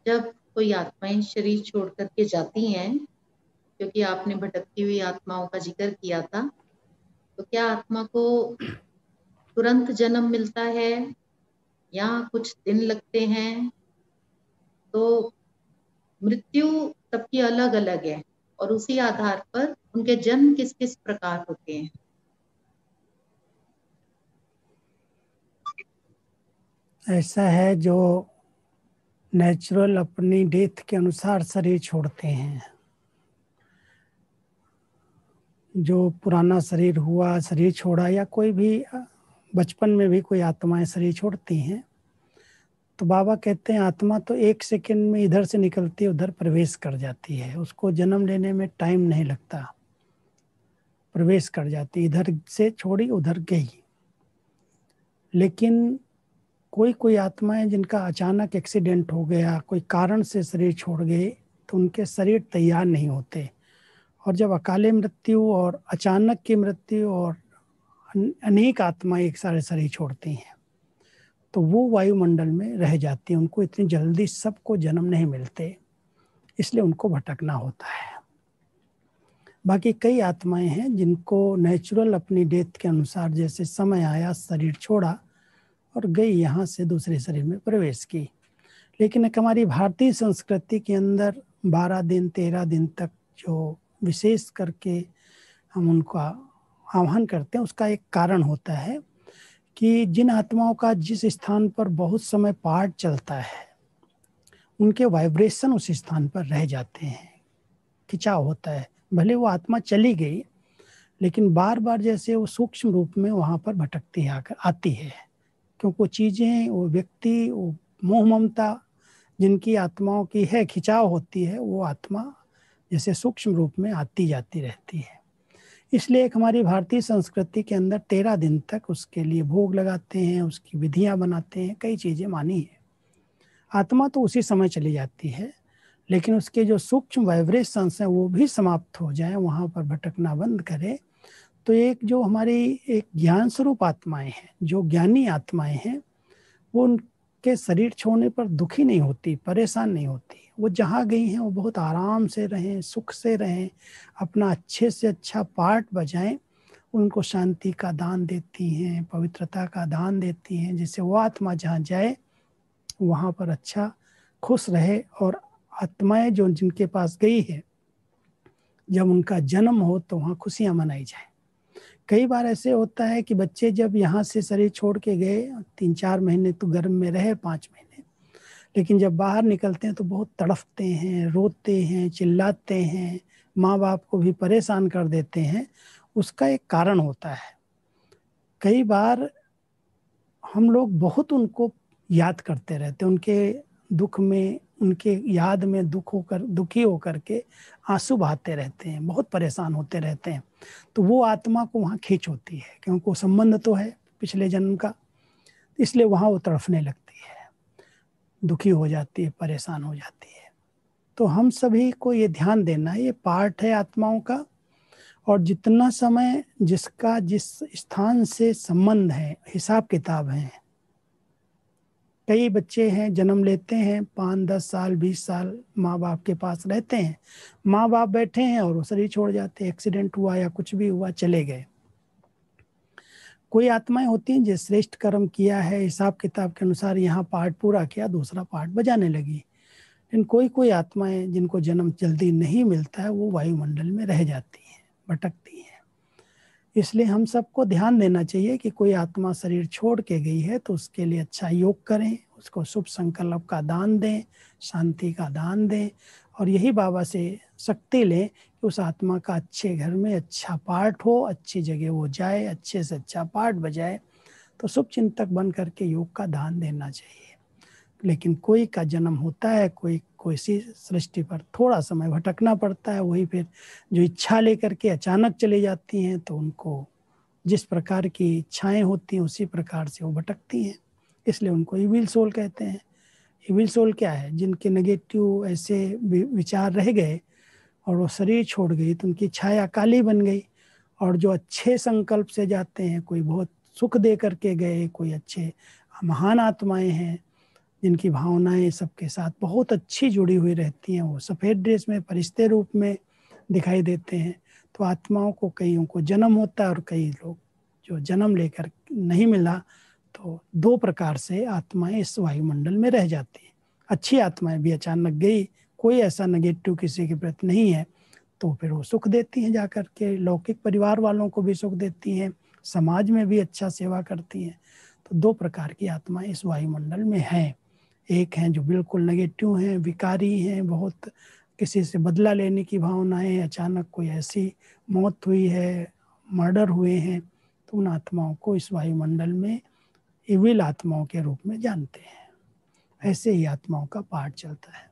जब कोई आत्माएं शरीर छोड़ करके जाती हैं, क्योंकि आपने भटकती हुई आत्माओं का जिक्र किया था, तो क्या आत्मा को तुरंत जन्म मिलता है या कुछ दिन लगते हैं? तो मृत्यु सबकी अलग अलग है और उसी आधार पर उनके जन्म किस किस प्रकार होते हैं। ऐसा है जो नेचुरल अपनी डेथ के अनुसार शरीर छोड़ते हैं। जो पुराना शरीर हुआ, शरीर छोड़ा, या कोई भी बचपन में भी कोई आत्माएं शरीर छोड़ती हैं, तो बाबा कहते हैं आत्मा तो 1 सेकंड में इधर से निकलती है उधर प्रवेश कर जाती है, उसको जन्म लेने में टाइम नहीं लगता, प्रवेश कर जाती, इधर से छोड़ी उधर गई। लेकिन कोई कोई आत्माएं जिनका अचानक एक्सीडेंट हो गया, कोई कारण से शरीर छोड़ गए, तो उनके शरीर तैयार नहीं होते, और जब अकाले मृत्यु और अचानक की मृत्यु और अनेक आत्माएं एक सारे शरीर छोड़ती हैं, तो वो वायुमंडल में रह जाती हैं। उनको इतनी जल्दी सबको जन्म नहीं मिलते, इसलिए उनको भटकना होता है। बाकी कई आत्माएं हैं जिनको नेचुरल अपनी डेथ के अनुसार जैसे समय आया शरीर छोड़ा और गई, यहाँ से दूसरे शरीर में प्रवेश की। लेकिन एक हमारी भारतीय संस्कृति के अंदर 12 दिन 13 दिन तक जो विशेष करके हम उनका आह्वान करते हैं, उसका एक कारण होता है कि जिन आत्माओं का जिस स्थान पर बहुत समय पाठ चलता है, उनके वाइब्रेशन उस स्थान पर रह जाते हैं, खिंचाव होता है। भले वो आत्मा चली गई, लेकिन बार बार जैसे वो सूक्ष्म रूप में वहाँ पर भटकती आकर आती है, क्योंकि वो चीज़ें, वो व्यक्ति, वो मोह ममता जिनकी आत्माओं की है, खिंचाव होती है, वो आत्मा जैसे सूक्ष्म रूप में आती जाती रहती है। इसलिए एक हमारी भारतीय संस्कृति के अंदर 13 दिन तक उसके लिए भोग लगाते हैं, उसकी विधियां बनाते हैं, कई चीज़ें मानी है। आत्मा तो उसी समय चली जाती है, लेकिन उसके जो सूक्ष्म वाइब्रेशंस हैं वो भी समाप्त हो जाए, वहाँ पर भटकना बंद करे, तो एक जो हमारी एक ज्ञान स्वरूप आत्माएं हैं, जो ज्ञानी आत्माएं हैं, वो उनके शरीर छोड़ने पर दुखी नहीं होती, परेशान नहीं होती। वो जहाँ गई हैं वो बहुत आराम से रहें, सुख से रहें, अपना अच्छे से अच्छा पार्ट बजाएं, उनको शांति का दान देती हैं, पवित्रता का दान देती हैं, जिससे वो आत्मा जहाँ जाए वहाँ पर अच्छा खुश रहे। और आत्माएं जो जिनके पास गई है, जब उनका जन्म हो तो वहाँ खुशियाँ मनाई जाए। कई बार ऐसे होता है कि बच्चे जब यहाँ से शरीर छोड़ के गए, 3-4 महीने तो गर्भ में रहे, 5 महीने, लेकिन जब बाहर निकलते हैं तो बहुत तड़फते हैं, रोते हैं, चिल्लाते हैं, माँ बाप को भी परेशान कर देते हैं। उसका एक कारण होता है। कई बार हम लोग बहुत उनको याद करते रहते हैं, उनके दुख में, उनके याद में दुखी होकर के आंसू बहाते रहते हैं, बहुत परेशान होते रहते हैं। तो वो आत्मा को वहाँ खींच होती है, क्योंकि संबंध तो है पिछले जन्म का, इसलिए वहाँ वो तड़फने लगती है, दुखी हो जाती है, परेशान हो जाती है। तो हम सभी को ये ध्यान देना है, ये पार्ट है आत्माओं का, और जितना समय जिसका जिस स्थान से संबंध है, हिसाब किताब है। कई बच्चे हैं जन्म लेते हैं, 5-10 साल 20 साल माँ बाप के पास रहते हैं, माँ बाप बैठे हैं और वो शरीर छोड़ जाते हैं, एक्सीडेंट हुआ या कुछ भी हुआ, चले गए। कोई आत्माएं होती हैं जो श्रेष्ठ कर्म किया है, हिसाब किताब के अनुसार यहाँ पार्ट पूरा किया, दूसरा पार्ट बजाने लगी। लेकिन कोई कोई आत्माएं जिनको जन्म जल्दी नहीं मिलता है, वो वायुमंडल में रह जाती हैं, भटकती हैं। इसलिए हम सबको ध्यान देना चाहिए कि कोई आत्मा शरीर छोड़ के गई है तो उसके लिए अच्छा योग करें, उसको शुभ संकल्प का दान दें, शांति का दान दें, और यही बाबा से शक्ति लें कि उस आत्मा का अच्छे घर में अच्छा पाठ हो, अच्छी जगह वो जाए, अच्छे से अच्छा पाठ बजाए, तो शुभ चिंतक बन करके योग का दान देना चाहिए। लेकिन कोई का जन्म होता है, कोई सी सृष्टि पर थोड़ा समय भटकना पड़ता है, वही फिर जो इच्छा लेकर के अचानक चली जाती हैं, तो उनको जिस प्रकार की इच्छाएं होती हैं उसी प्रकार से वो भटकती हैं, इसलिए उनको इविल सोल कहते हैं। इविल सोल क्या है? जिनके नेगेटिव ऐसे विचार रह गए और वो शरीर छोड़ गई तो उनकी छाया काली बन गई। और जो अच्छे संकल्प से जाते हैं, कोई बहुत सुख दे करके गए, कोई अच्छे महान आत्माएं हैं, जिनकी भावनाएं सबके साथ बहुत अच्छी जुड़ी हुई रहती हैं, वो सफ़ेद ड्रेस में फरिश्ते रूप में दिखाई देते हैं। तो आत्माओं को कईयों को जन्म होता है और कई लोग जो जन्म लेकर नहीं मिला, तो दो प्रकार से आत्माएं इस वायुमंडल में रह जाती हैं। अच्छी आत्माएं भी अचानक गई, कोई ऐसा नेगेटिव किसी के प्रति नहीं है, तो फिर वो सुख देती हैं, जाकर के लौकिक परिवार वालों को भी सुख देती हैं, समाज में भी अच्छा सेवा करती हैं। तो दो प्रकार की आत्माएं इस वायुमंडल में हैं। एक हैं जो बिल्कुल नेगेटिव हैं, विकारी हैं, बहुत किसी से बदला लेने की भावनाएं, अचानक कोई ऐसी मौत हुई है, मर्डर हुए हैं, तो उन आत्माओं को इस वायुमंडल में इविल आत्माओं के रूप में जानते हैं। ऐसे ही आत्माओं का पाठ चलता है।